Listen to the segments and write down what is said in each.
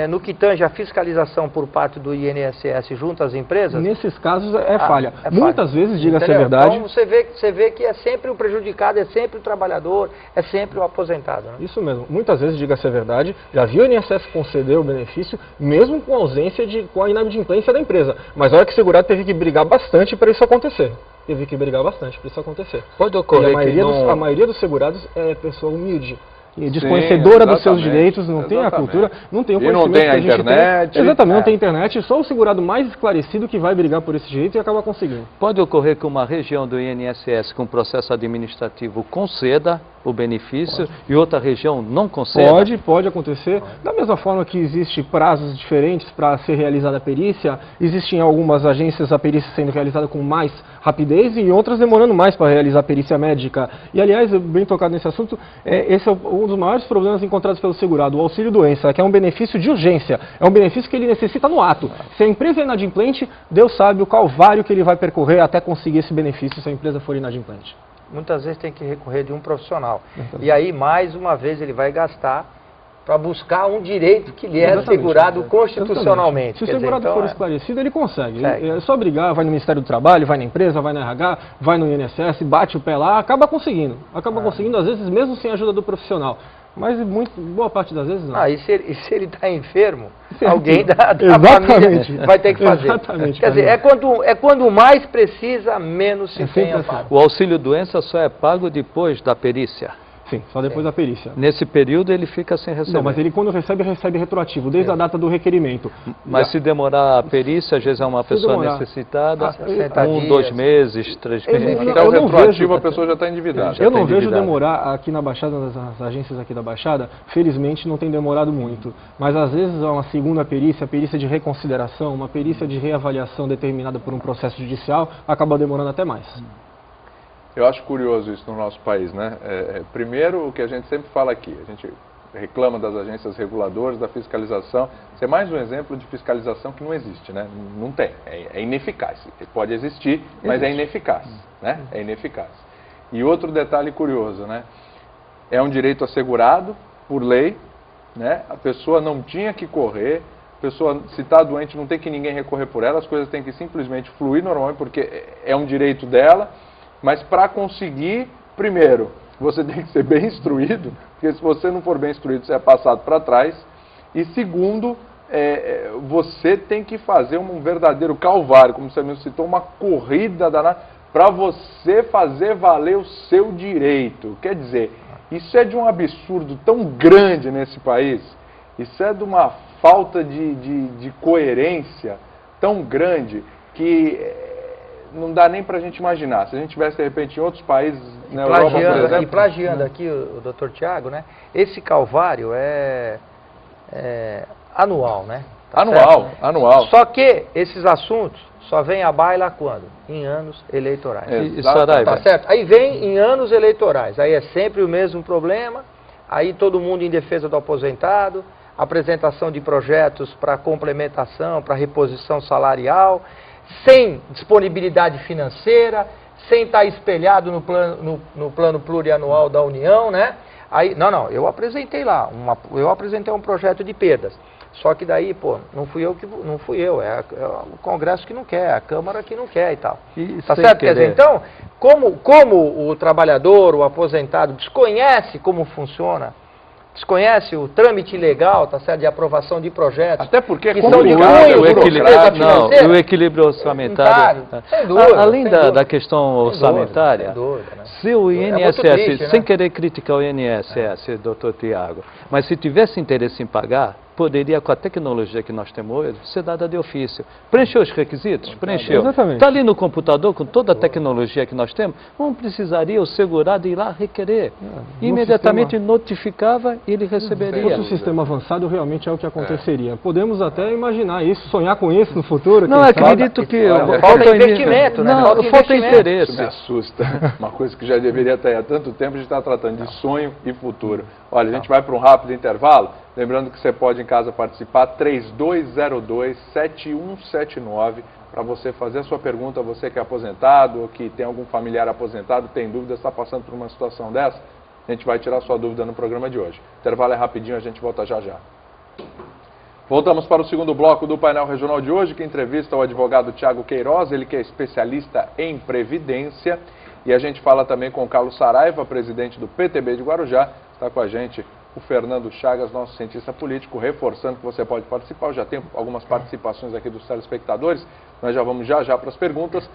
no que tange a fiscalização por parte do INSS junto às empresas... Nesses casos é falha. É Muitas falha. vezes, diga-se a Entendeu? verdade... Então você vê que é sempre o prejudicado, é sempre o trabalhador, é sempre o aposentado. Né? Isso mesmo. Muitas vezes, diga-se a verdade, já viu o INSS conceder o benefício, mesmo com a ausência com a inadimplência da empresa. Mas olha que o segurado teve que brigar bastante para isso acontecer. Teve que brigar bastante para isso acontecer. Pode ocorrer a maioria dos segurados é pessoa humilde. E desconhecedora dos seus direitos, não tem a cultura, não tem o conhecimento. E não tem a internet. Exatamente, não tem internet, só o segurado mais esclarecido que vai brigar por esse direito e acaba conseguindo. Pode ocorrer que uma região do INSS com processo administrativo conceda o benefício e outra região não conceda? Pode acontecer. Da mesma forma que existem prazos diferentes para ser realizada a perícia, existem algumas agências a perícia sendo realizada com mais rapidez e outras demorando mais para realizar a perícia médica. E aliás, bem tocado nesse assunto, esse é um dos maiores problemas encontrados pelo segurado, o auxílio-doença, que é um benefício de urgência, é um benefício que ele necessita no ato. Se a empresa é inadimplente, Deus sabe o calvário que ele vai percorrer até conseguir esse benefício se a empresa for inadimplente. Muitas vezes tem que recorrer de um profissional. E aí, mais uma vez, ele vai gastar para buscar um direito que lhe é assegurado constitucionalmente. Se o segurado for esclarecido, ele consegue. É só brigar, vai no Ministério do Trabalho, vai na empresa, vai na RH, vai no INSS, bate o pé lá, acaba conseguindo. Acaba conseguindo, às vezes, mesmo sem a ajuda do profissional. Mas boa parte das vezes não. E se ele está enfermo, alguém da família vai ter que fazer. Quer dizer, é quando mais precisa, menos se tem a pago. O auxílio-doença só é pago depois da perícia? Sim, só depois da perícia. Nesse período ele fica sem receber? Não, mas ele quando recebe retroativo, desde a data do requerimento. Mas se demorar a perícia, às vezes é uma pessoa necessitada, 2 meses, 3 meses. Ficar o retroativo, a pessoa já está endividada. Eu não vejo demorar aqui na Baixada, nas agências aqui da Baixada, felizmente não tem demorado muito. Mas às vezes uma segunda perícia, perícia de reconsideração, uma perícia de reavaliação determinada por um processo judicial, acaba demorando até mais. Eu acho curioso isso no nosso país, né? Primeiro, o que a gente sempre fala aqui, a gente reclama das agências reguladoras, da fiscalização. Isso é mais um exemplo de fiscalização que não existe, né? Não tem, é ineficaz. Pode existir, mas é ineficaz, né? É ineficaz. E outro detalhe curioso, né? É um direito assegurado por lei, né? A pessoa não tinha que correr, a pessoa, se está doente, não tem que ninguém recorrer por ela, as coisas têm que simplesmente fluir normalmente, porque é um direito dela. Mas para conseguir, primeiro, você tem que ser bem instruído, porque se você não for bem instruído, você é passado para trás. E segundo, você tem que fazer um verdadeiro calvário, como você mesmo citou, uma corrida danada, para você fazer valer o seu direito. Quer dizer, isso é de um absurdo tão grande nesse país, isso é de uma falta de coerência tão grande que... não dá nem para a gente imaginar. Se a gente tivesse, de repente, em outros países, na Europa, por exemplo... E plagiando aqui o Dr. Tiago, né? Esse calvário é anual, né? Tá anual, certo? Anual. Só que esses assuntos só vêm à baila quando? Em anos eleitorais. Tá certo? Aí vem em anos eleitorais. Aí é sempre o mesmo problema. Aí todo mundo em defesa do aposentado, apresentação de projetos para complementação, para reposição salarial, sem disponibilidade financeira, sem estar espelhado no plano plurianual da União, né? Aí, eu apresentei lá, eu apresentei um projeto de perdas. Só que daí, não fui eu, é o Congresso que não quer, a Câmara que não quer e tal. Tá certo? Quer dizer, então, como o trabalhador, o aposentado, desconhece como funciona, desconhece o trâmite legal, tá certo, de aprovação de projetos. Até porque é complicado, o equilíbrio orçamentário. Sem dúvida, além da questão orçamentária, sem dúvida, né? Se o INSS, triste, sem né? querer criticar o INSS, doutor Tiago, mas se tivesse interesse em pagar, poderia, com a tecnologia que nós temos hoje, ser dada de ofício. Preencheu os requisitos? Preencheu. Exatamente. Está ali no computador, com toda a tecnologia que nós temos, não precisaria o segurado ir lá requerer. Imediatamente notificava e ele receberia. Se fosse um sistema avançado, realmente é o que aconteceria. Podemos até imaginar isso, sonhar com isso no futuro. Não, acredito que... Falta investimento, né? Não, falta interesse. Isso me assusta. Uma coisa que já deveria ter há tanto tempo, a gente está tratando de sonho e futuro. Olha, a gente vai para um rápido intervalo. Lembrando que você pode em casa participar, 3202-7179, para você fazer a sua pergunta, você que é aposentado ou que tem algum familiar aposentado, tem dúvida, está passando por uma situação dessa, a gente vai tirar sua dúvida no programa de hoje. O intervalo é rapidinho, a gente volta já já. Voltamos para o segundo bloco do painel regional de hoje, que entrevista o advogado Tiago Queiroz, ele que é especialista em previdência. E a gente fala também com o Carlos Saraiva, presidente do PTB de Guarujá. Está com a gente o Fernando Chagas, nosso cientista político, reforçando que você pode participar. Eu já tenho algumas participações aqui dos telespectadores. Nós já vamos já para as perguntas.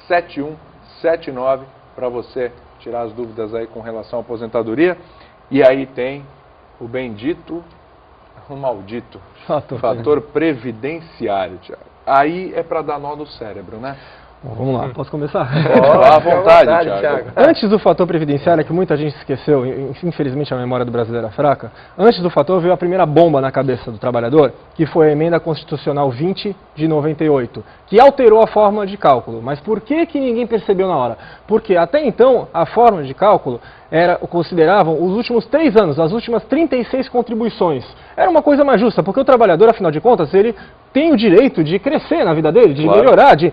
3202-7179 para você tirar as dúvidas aí com relação à aposentadoria. E aí tem o bendito, o maldito fator previdenciário, Tiago. Aí é para dar nó no cérebro, né? Bom, vamos lá, posso começar? À vontade, Tiago. Antes do fator previdenciário, que muita gente esqueceu, infelizmente a memória do brasileiro é fraca, antes do fator veio a primeira bomba na cabeça do trabalhador, que foi a emenda constitucional 20 de 98, que alterou a forma de cálculo. Mas por que ninguém percebeu na hora? Porque até então a forma de cálculo consideravam os últimos 3 anos, as últimas 36 contribuições. Era uma coisa mais justa, porque o trabalhador, afinal de contas, ele tem o direito de crescer na vida dele, de melhorar, de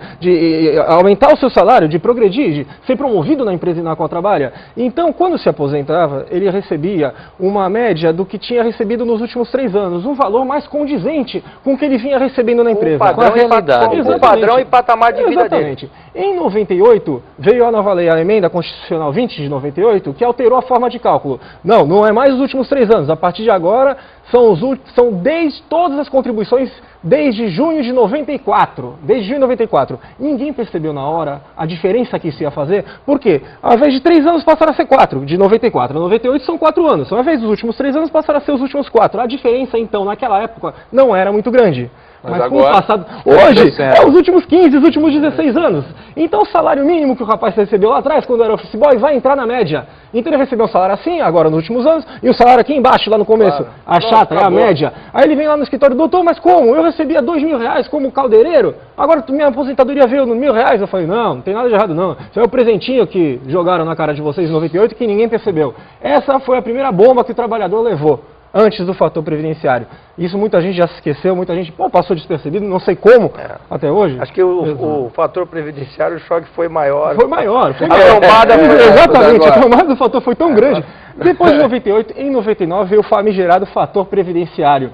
aumentar o seu salário, de progredir, de ser promovido na empresa na qual trabalha. Então, quando se aposentava, ele recebia uma média do que tinha recebido nos últimos 3 anos, um valor mais condizente com o que ele vinha recebendo na empresa. Com a realidade. O padrão e patamar de vida Exatamente. dele. Em 98, veio a nova lei, a emenda constitucional 20 de 98, que alterou a forma de cálculo. Não é mais os últimos 3 anos. A partir de agora, são desde todas as contribuições desde junho de 94. Desde junho de 94. Ninguém percebeu na hora a diferença que isso ia fazer. Por quê? Ao invés de 3 anos, passaram a ser 4. De 94 a 98 são 4 anos. Ao invés dos últimos 3 anos, passaram a ser os últimos 4. A diferença, então, naquela época, não era muito grande. Mas com o passado... Hoje, é os últimos 15, os últimos 16 anos. Então, o salário mínimo que o rapaz recebeu lá atrás, quando era office boy, vai entrar na média. Então, ele recebeu um salário assim, agora nos últimos anos, e o salário aqui embaixo, lá no começo. Claro. A chata, é a média. Aí ele vem lá no escritório, doutor, mas como? Eu recebia R$2.000 como caldeireiro, agora minha aposentadoria veio no R$1.000. Eu falei, não tem nada de errado não. Isso é o presentinho que jogaram na cara de vocês em 98 que ninguém percebeu. Essa foi a primeira bomba que o trabalhador levou. Antes do fator previdenciário. Isso muita gente já se esqueceu, muita gente passou despercebido, não sei como, até hoje. Acho que o fator previdenciário, o choque foi maior. Foi maior. A trombada foi exatamente, a trombada do fator foi tão grande. Depois de 98, em 99, veio o famigerado fator previdenciário.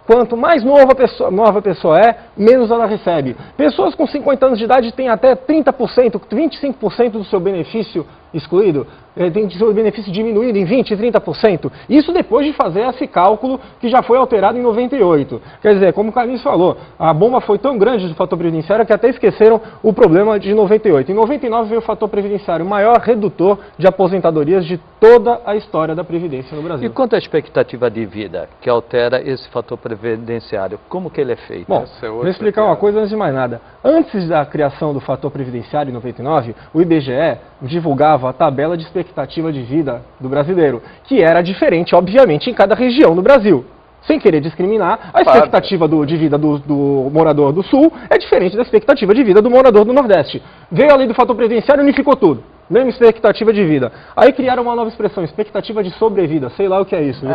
Quanto mais nova a pessoa é, menos ela recebe. Pessoas com 50 anos de idade têm até 30%, 25% do seu benefício excluído, tem seu benefício diminuído em 20%, 30%. Isso depois de fazer esse cálculo que já foi alterado em 98. Quer dizer, como o Carlinhos falou, a bomba foi tão grande do fator previdenciário que até esqueceram o problema de 98. Em 99 veio o fator previdenciário, o maior redutor de aposentadorias de toda a história da Previdência no Brasil. E quanto à expectativa de vida que altera esse fator previdenciário, como que ele é feito? Bom, vou explicar uma coisa antes de mais nada. Antes da criação do fator previdenciário em 99, o IBGE divulgava a tabela de expectativa de vida do brasileiro, que era diferente, obviamente, em cada região do Brasil. Sem querer discriminar, a expectativa de vida do morador do Sul é diferente da expectativa de vida do morador do Nordeste. Veio a lei do fator previdenciário e unificou tudo. Mesma expectativa de vida. Aí criaram uma nova expressão, expectativa de sobrevida. Sei lá o que é isso.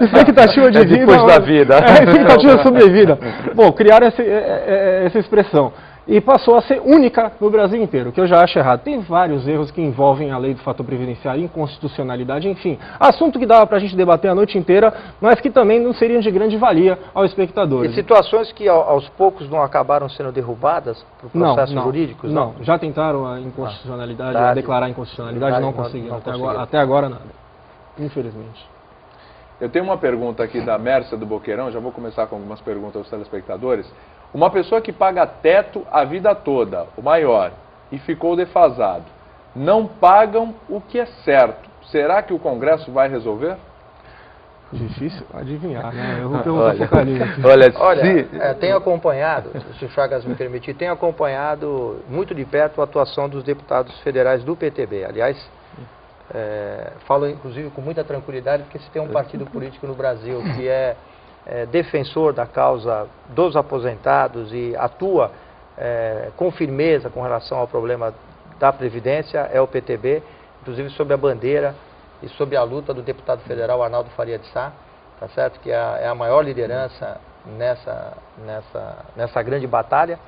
Expectativa de vida. Depois da vida. Expectativa de sobrevida. Bom, criaram essa expressão. E passou a ser única no Brasil inteiro, que eu já acho errado. Tem vários erros que envolvem a lei do fator previdenciário, inconstitucionalidade, enfim. Assunto que dava para a gente debater a noite inteira, mas que também não seriam de grande valia ao espectador. E situações que aos poucos não acabaram sendo derrubadas por processos jurídicos? Não, já tentaram a inconstitucionalidade, a declarar a inconstitucionalidade, não conseguiram. Até agora nada, infelizmente. Eu tenho uma pergunta aqui da Mércia do Boqueirão, já vou começar com algumas perguntas aos telespectadores. Uma pessoa que paga teto a vida toda, o maior, e ficou defasado, não pagam o que é certo. Será que o Congresso vai resolver? Difícil adivinhar, né? Eu vou Olha, tenho acompanhado, se o Chagas me permitir, tenho acompanhado muito de perto a atuação dos deputados federais do PTB. Aliás, falo inclusive com muita tranquilidade, porque se tem um partido político no Brasil que é defensor da causa dos aposentados e atua com firmeza com relação ao problema da Previdência, é o PTB, inclusive sob a bandeira e sob a luta do deputado federal Arnaldo Faria de Sá, tá certo? Que é a maior liderança nessa grande batalha.